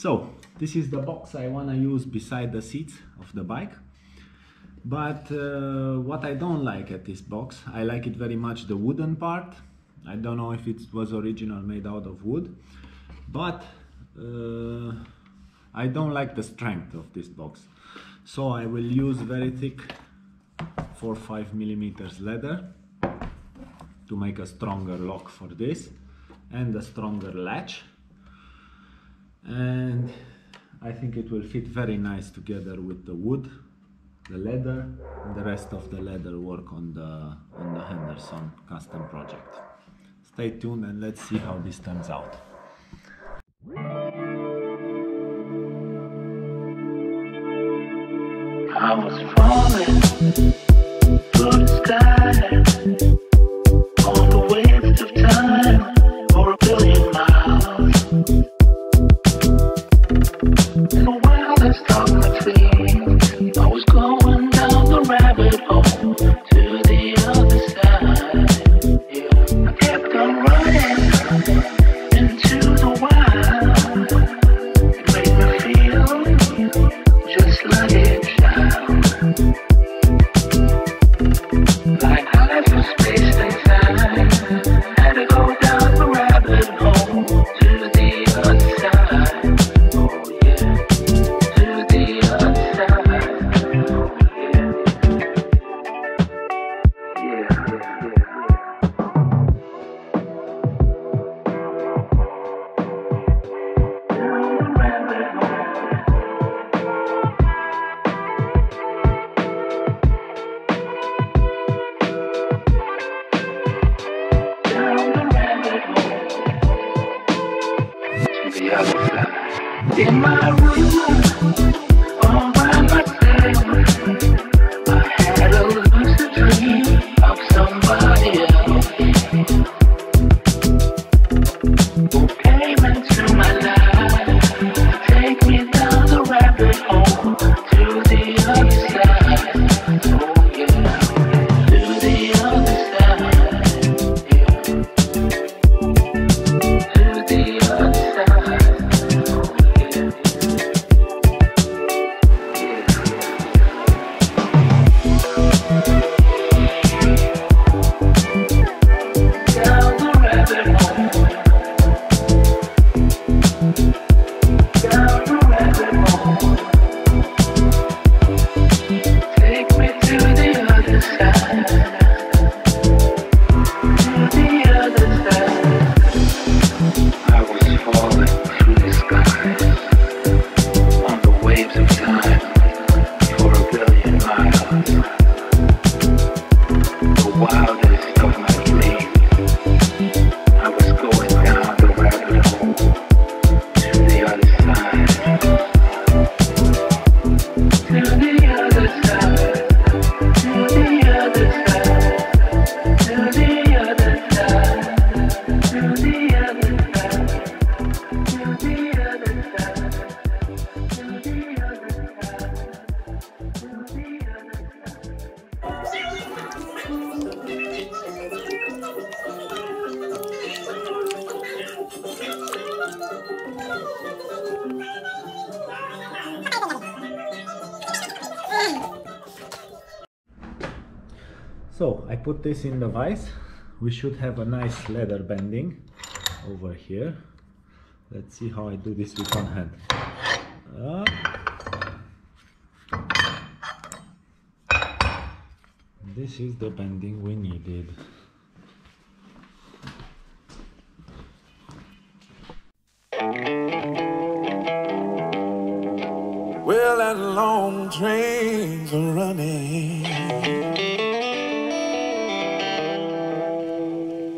So this is the box I want to use beside the seats of the bike. But what I don't like at this box, I like it very much the wooden part. I don't know if it was original made out of wood, but I don't like the strength of this box. So I will use very thick 4-5 millimeters leather to make a stronger lock for this and a stronger latch. And I think it will fit very nice together with the wood, the leather, and the rest of the leather work on the Henderson custom project. Stay tuned and let's see how this turns out. I was falling through the sky on the waves of time for 1 billion miles. In the wildest of my dreams, I was going down the rabbit hole to the other side. Yeah. I kept on running into the wild. It made me feel just like a child, like eyes for space and time. Had to go down the rabbit hole to the other side. Oh yeah, to the other side. Oh yeah, yeah, down the rabbit hole. In my room, all by myself, I had a lucid dream of somebody else who came into my life to take me down the rabbit hole to the other side. Oh yeah, to the other side. Yeah. To the other side. So I put this in the vise. We should have a nice leather bending over here. Let's see how I do this with one hand. This is the bending we needed. Well, that long train's running,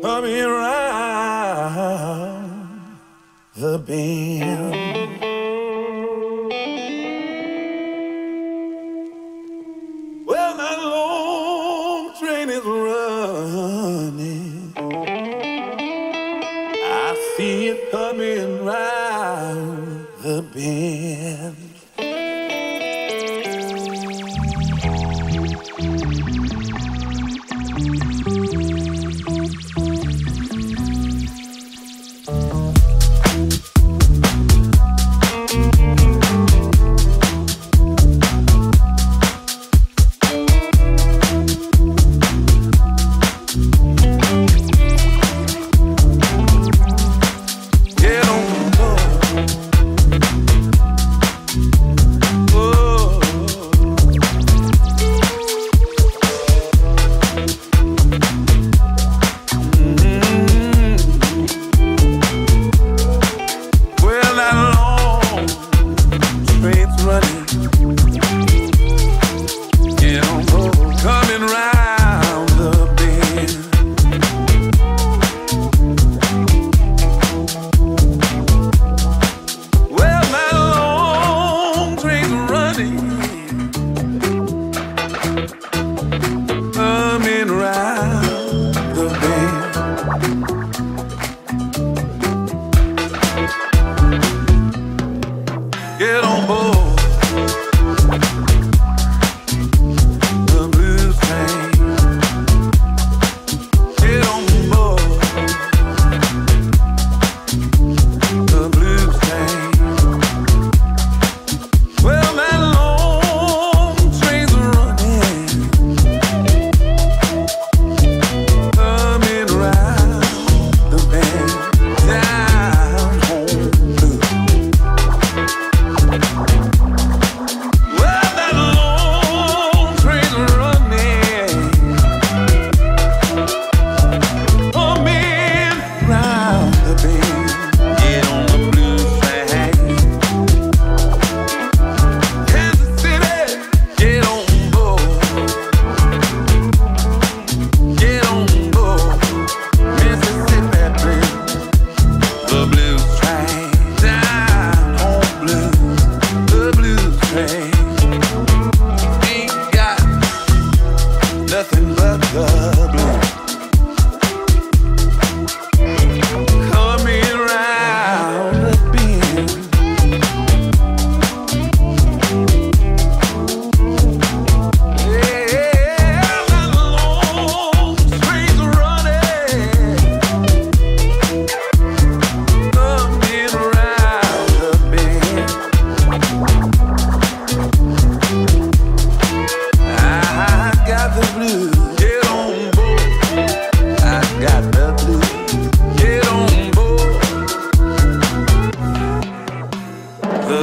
coming around the bend. Well, that long train is running, I see it coming round the bend.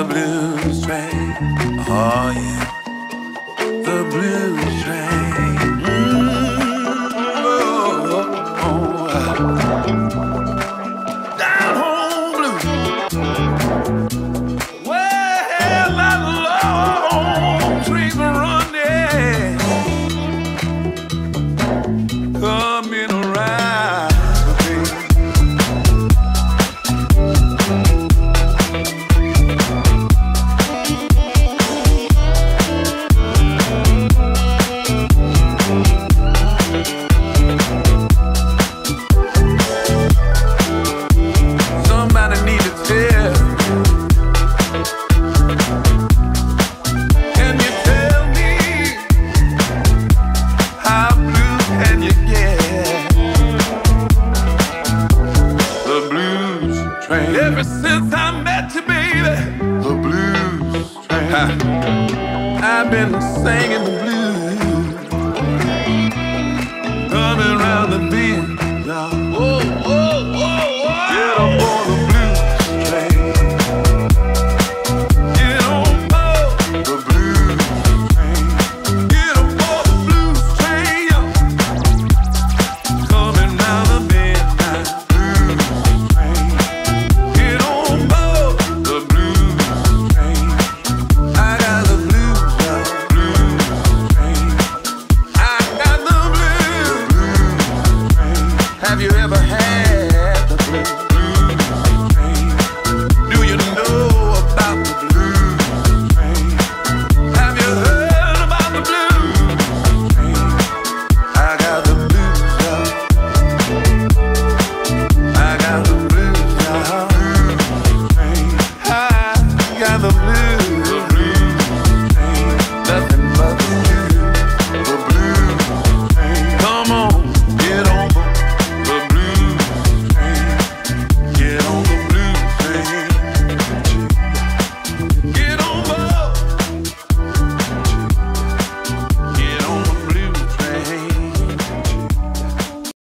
the blues train. Oh yeah, the blues train. Down home blues. Well, that long train running, coming around. Ever since I met you, baby, the blues train. I've been singing the blues, coming round the bend, y'all. Whoa, whoa, whoa, whoa. Get on board the blues train. Get on board the blues train. Get on board the blues train, y'all. Coming round the bend now. Have you ever had the blues train? Do you know about the blues train? Have you heard about the blues train? I got the blues, y'all. I got the blues, y'all. I got the blues.